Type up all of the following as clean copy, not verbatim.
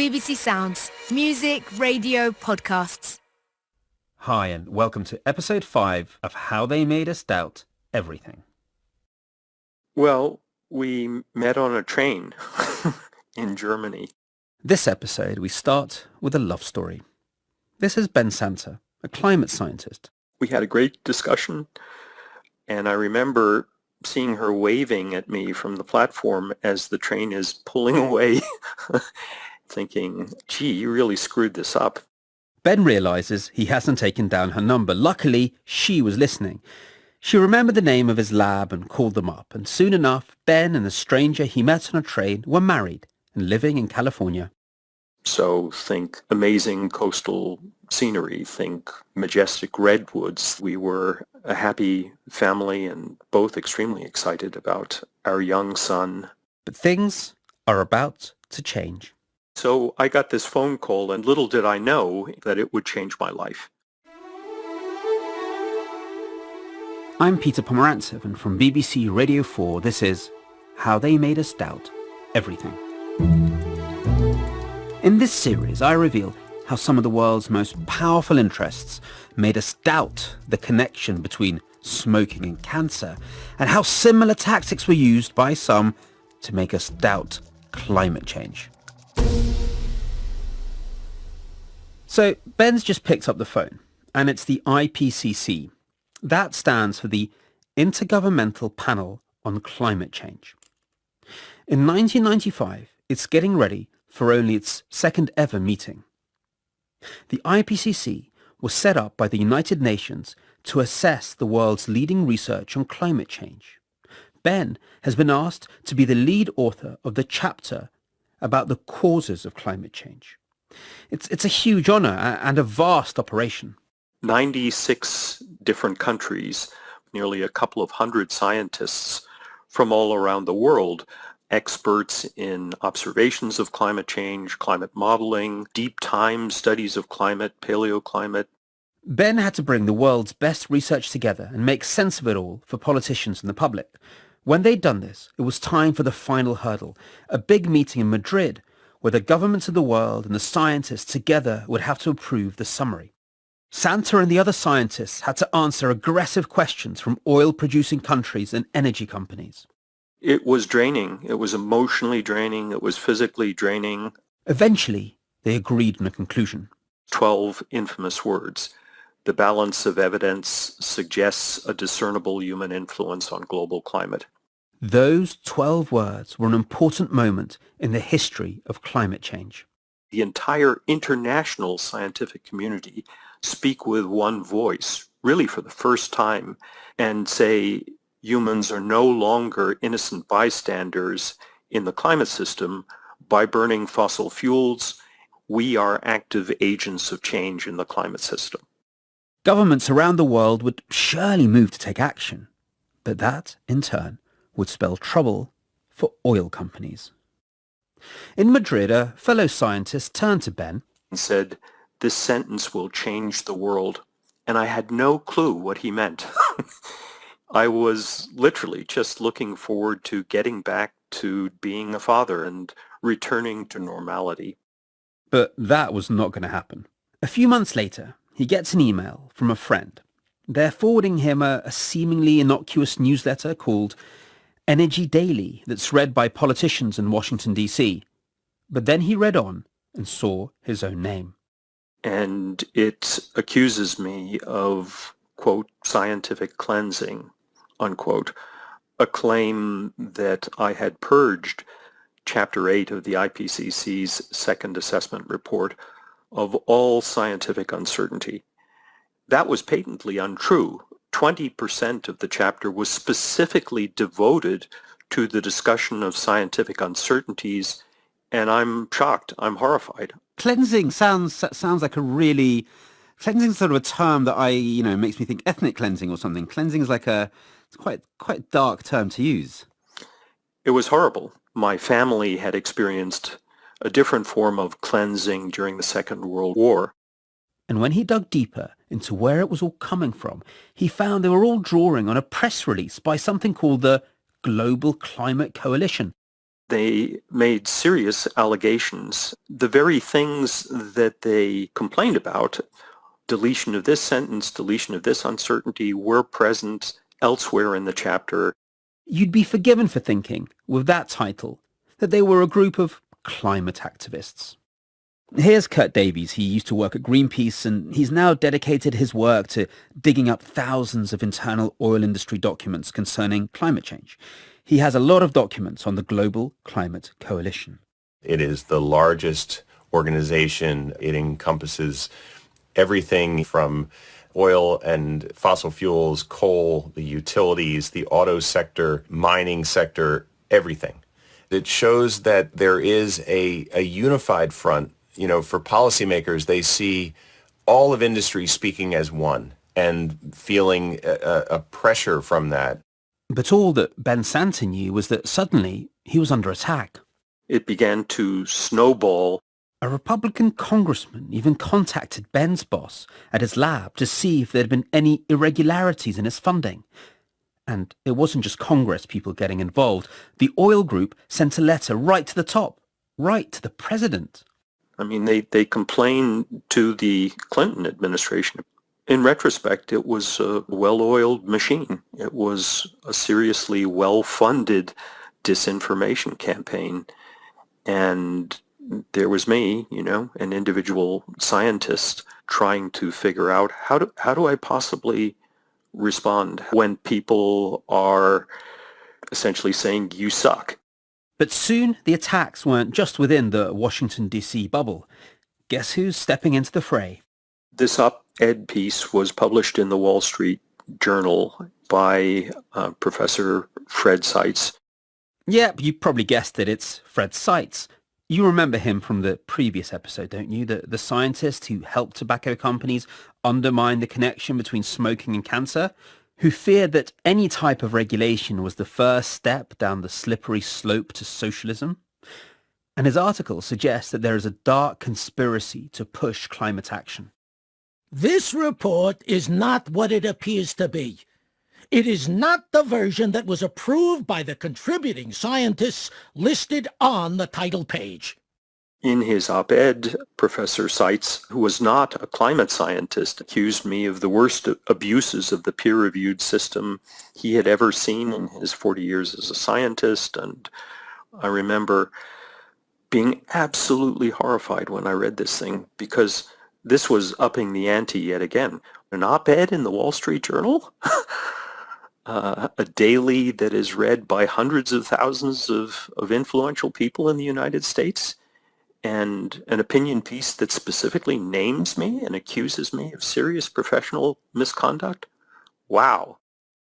BBC Sounds. Music, radio, podcasts. Hi, and welcome to episode 5 of How They Made Us Doubt Everything. Well, we met on a train in Germany. This episode, we start with a love story. This is Ben Santa, a climate scientist. We had a great discussion, and I remember seeing her waving at me from the platform as the train is pulling away, thinking, gee, you really screwed this up. Ben realizes he hasn't taken down her number. Luckily, she was listening. She remembered the name of his lab and called them up, and soon enough, Ben and the stranger he met on a train were married and living in California. So think amazing coastal scenery, think majestic redwoods. We were a happy family and both extremely excited about our young son. But things are about to change. So I got this phone call, and little did I know that it would change my life. I'm Peter Pomerantsev, and from BBC Radio 4, this is How They Made Us Doubt Everything. In this series, I reveal how some of the world's most powerful interests made us doubt the connection between smoking and cancer, and how similar tactics were used by some to make us doubt climate change. So Ben's just picked up the phone, and it's the IPCC. That stands for the Intergovernmental Panel on Climate Change. In 1995, it's getting ready for only its second ever meeting. The IPCC was set up by the United Nations to assess the world's leading research on climate change. Ben has been asked to be the lead author of the chapter about the causes of climate change. It's a huge honor and a vast operation. 96 different countries, nearly a couple of hundred scientists from all around the world, experts in observations of climate change, climate modeling, deep time studies of climate, paleoclimate. Ben had to bring the world's best research together and make sense of it all for politicians and the public. When they'd done this, it was time for the final hurdle, a big meeting in Madrid where the governments of the world and the scientists together would have to approve the summary. Santa and the other scientists had to answer aggressive questions from oil-producing countries and energy companies. It was draining. It was emotionally draining. It was physically draining. Eventually, they agreed on a conclusion. 12 infamous words. The balance of evidence suggests a discernible human influence on global climate. Those 12 words were an important moment in the history of climate change. The entire international scientific community speak with one voice, really for the first time, and say humans are no longer innocent bystanders in the climate system. By burning fossil fuels, we are active agents of change in the climate system. Governments around the world would surely move to take action, but that, in turn, would spell trouble for oil companies. In Madrid, a fellow scientist turned to Ben and said, "This sentence will change the world." And I had no clue what he meant. I was literally just looking forward to getting back to being a father and returning to normality. But that was not going to happen. A few months later, he gets an email from a friend. They're forwarding him a seemingly innocuous newsletter called Energy Daily that's read by politicians in Washington, D.C. But then he read on and saw his own name. And it accuses me of, quote, scientific cleansing, unquote, a claim that I had purged Chapter 8 of the IPCC's second assessment report of all scientific uncertainty. That was patently untrue. 20% of the chapter was specifically devoted to the discussion of scientific uncertainties, and I'm shocked. I'm horrified. Cleansing sounds like a really... Cleansing is sort of a term that makes me think ethnic cleansing or something. Cleansing is like it's quite dark term to use. It was horrible. My family had experienced a different form of cleansing during the Second World War. And when he dug deeper into where it was all coming from, he found they were all drawing on a press release by something called the Global Climate Coalition. They made serious allegations. The very things that they complained about, deletion of this sentence, deletion of this uncertainty, were present elsewhere in the chapter. You'd be forgiven for thinking, with that title, that they were a group of climate activists. Here's Kurt Davies. He used to work at Greenpeace, and he's now dedicated his work to digging up thousands of internal oil industry documents concerning climate change. He has a lot of documents on the Global Climate Coalition. It is the largest organization. It encompasses everything from oil and fossil fuels, coal, the utilities, the auto sector, mining sector, everything. It shows that there is a unified front. You know, for policymakers, they see all of industry speaking as one and feeling a pressure from that. But all that Ben Santer knew was that suddenly he was under attack. It began to snowball. A Republican congressman even contacted Ben's boss at his lab to see if there had been any irregularities in his funding. And it wasn't just Congress people getting involved. The oil group sent a letter right to the top, right to the president. I mean, they complained to the Clinton administration. In retrospect, it was a well-oiled machine. It was a seriously well-funded disinformation campaign. And there was me, you know, an individual scientist trying to figure out how do I possibly respond when people are essentially saying you suck. But soon the attacks weren't just within the Washington, D.C. bubble. Guess who's stepping into the fray? This op-ed piece was published in the Wall Street Journal by Professor Fred Seitz. Yep, you probably guessed it. It's Fred Seitz. You remember him from the previous episode, don't you? The scientist who helped tobacco companies undermine the connection between smoking and cancer, who feared that any type of regulation was the first step down the slippery slope to socialism. And his article suggests that there is a dark conspiracy to push climate action. This report is not what it appears to be. It is not the version that was approved by the contributing scientists listed on the title page. In his op-ed, Professor Seitz, who was not a climate scientist, accused me of the worst abuses of the peer-reviewed system he had ever seen in his 40 years as a scientist. And I remember being absolutely horrified when I read this thing, because this was upping the ante yet again. An op-ed in the Wall Street Journal? A daily that is read by hundreds of thousands of influential people in the United States, and an opinion piece that specifically names me and accuses me of serious professional misconduct? Wow.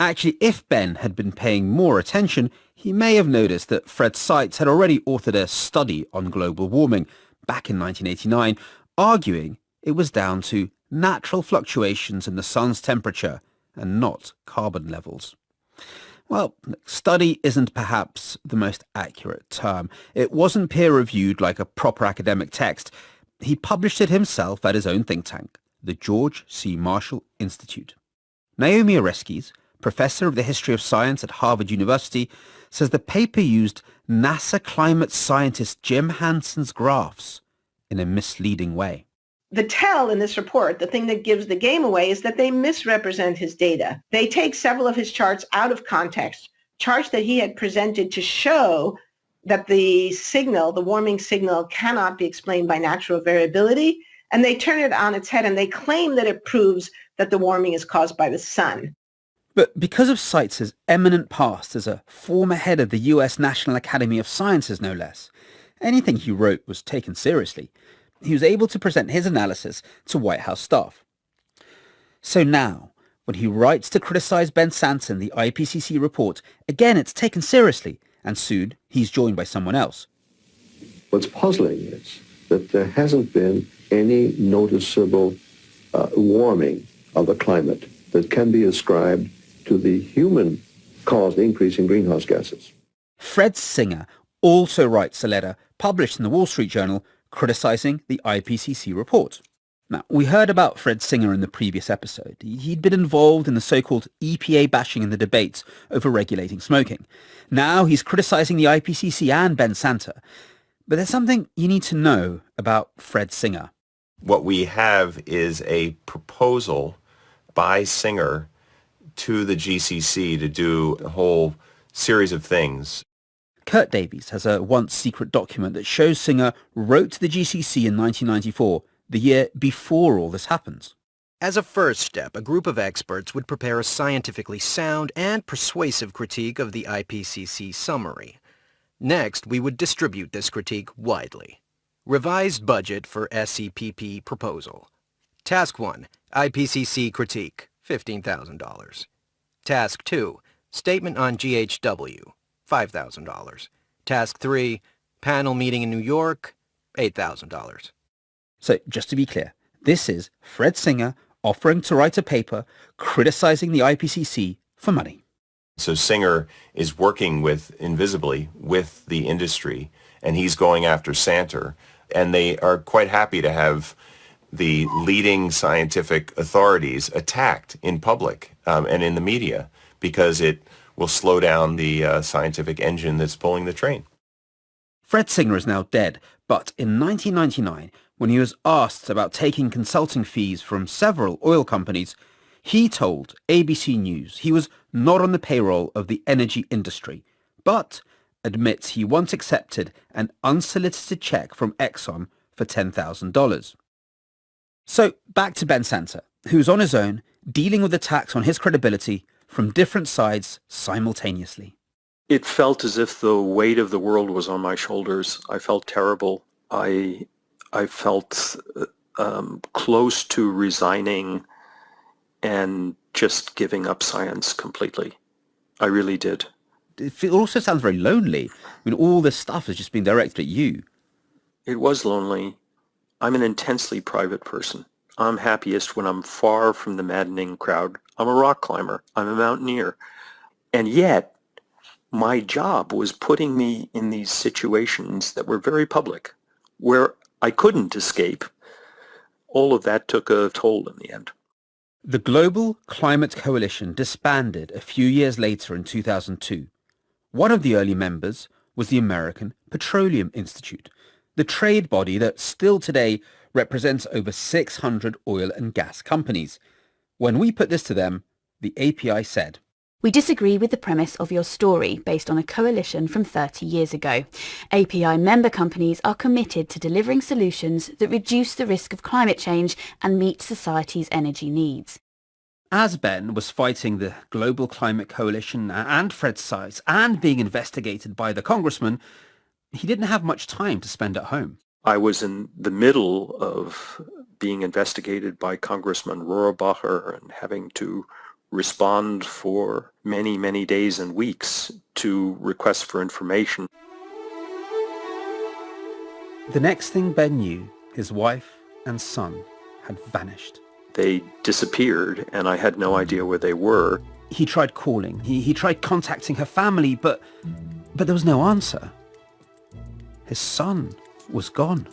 Actually, if Ben had been paying more attention, he may have noticed that Fred Seitz had already authored a study on global warming back in 1989, arguing it was down to natural fluctuations in the sun's temperature and not carbon levels. Well, study isn't perhaps the most accurate term. It wasn't peer-reviewed like a proper academic text. He published it himself at his own think tank, the George C. Marshall Institute. Naomi Oreskes, professor of the history of science at Harvard University, says the paper used NASA climate scientist Jim Hansen's graphs in a misleading way. The tell in this report, the thing that gives the game away, is that they misrepresent his data. They take several of his charts out of context, charts that he had presented to show that the signal, the warming signal, cannot be explained by natural variability, and they turn it on its head and they claim that it proves that the warming is caused by the sun. But because of Seitz's eminent past as a former head of the US National Academy of Sciences, no less, anything he wrote was taken seriously. He was able to present his analysis to White House staff. So now, when he writes to criticize Ben Santer in the IPCC report, again it's taken seriously, and soon he's joined by someone else. What's puzzling is that there hasn't been any noticeable warming of the climate that can be ascribed to the human-caused increase in greenhouse gases. Fred Singer also writes a letter published in the Wall Street Journal criticizing the IPCC report. Now, we heard about Fred Singer in the previous episode. He'd been involved in the so-called EPA bashing in the debates over regulating smoking. Now he's criticizing the IPCC and Ben Santer. But there's something you need to know about Fred Singer. What we have is a proposal by Singer to the GCC to do a whole series of things. Kurt Davies has a once secret document that shows Singer wrote to the GCC in 1994, the year before all this happens. As a first step, a group of experts would prepare a scientifically sound and persuasive critique of the IPCC summary. Next, we would distribute this critique widely. Revised budget for SEPP proposal. Task 1, IPCC critique, $15,000. Task 2, statement on GHW, $5,000. Task 3, panel meeting in New York, $8,000. So just to be clear, this is Fred Singer offering to write a paper criticizing the IPCC for money. So Singer is working invisibly with the industry, and he's going after Santer, and they are quite happy to have the leading scientific authorities attacked in public and in the media, because it will slow down the scientific engine that's pulling the train. Fred Singer is now dead, but in 1999, when he was asked about taking consulting fees from several oil companies, he told ABC News he was not on the payroll of the energy industry, but admits he once accepted an unsolicited check from Exxon for $10,000. So back to Ben Santer, who's on his own, dealing with attacks on his credibility from different sides simultaneously. It felt as if the weight of the world was on my shoulders. I felt terrible. I felt close to resigning and just giving up science completely. I really did. It also sounds very lonely. I mean, all this stuff has just been directed at you. It was lonely. I'm an intensely private person. I'm happiest when I'm far from the maddening crowd. I'm a rock climber. I'm a mountaineer. And yet, my job was putting me in these situations that were very public, where I couldn't escape. All of that took a toll in the end. The Global Climate Coalition disbanded a few years later in 2002. One of the early members was the American Petroleum Institute, the trade body that still today represents over 600 oil and gas companies. When we put this to them, the API said, "We disagree with the premise of your story based on a coalition from 30 years ago. API member companies are committed to delivering solutions that reduce the risk of climate change and meet society's energy needs." As Ben was fighting the Global Climate Coalition and Fred Size and being investigated by the congressman, he didn't have much time to spend at home. I was in the middle of being investigated by Congressman Rohrabacher and having to respond for many, many days and weeks to requests for information. The next thing Ben knew, his wife and son had vanished. They disappeared, and I had no idea where they were. He tried calling. He tried contacting her family, but there was no answer. His son was gone.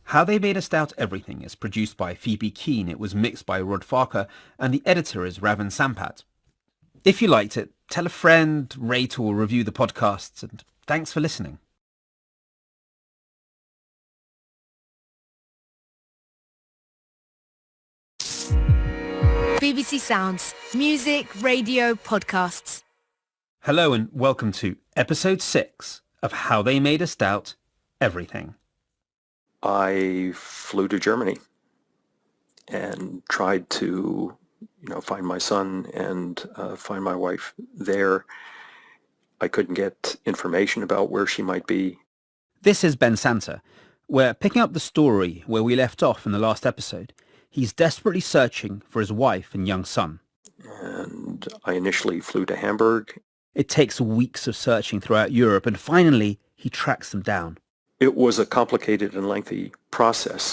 How They Made Us Doubt Everything is produced by Phoebe Keane. It was mixed by Rod Farker, and the editor is Ravan Sampat. If you liked it, tell a friend, rate or review the podcasts, and thanks for listening. BBC Sounds, music, radio, podcasts. Hello and welcome to episode 6 of How They Made Us Doubt Everything. I flew to Germany and tried to, find my son and find my wife there. I couldn't get information about where she might be. This is Ben Santer. We're picking up the story where we left off in the last episode. He's desperately searching for his wife and young son. And I initially flew to Hamburg. It takes weeks of searching throughout Europe, and finally he tracks them down. It was a complicated and lengthy process.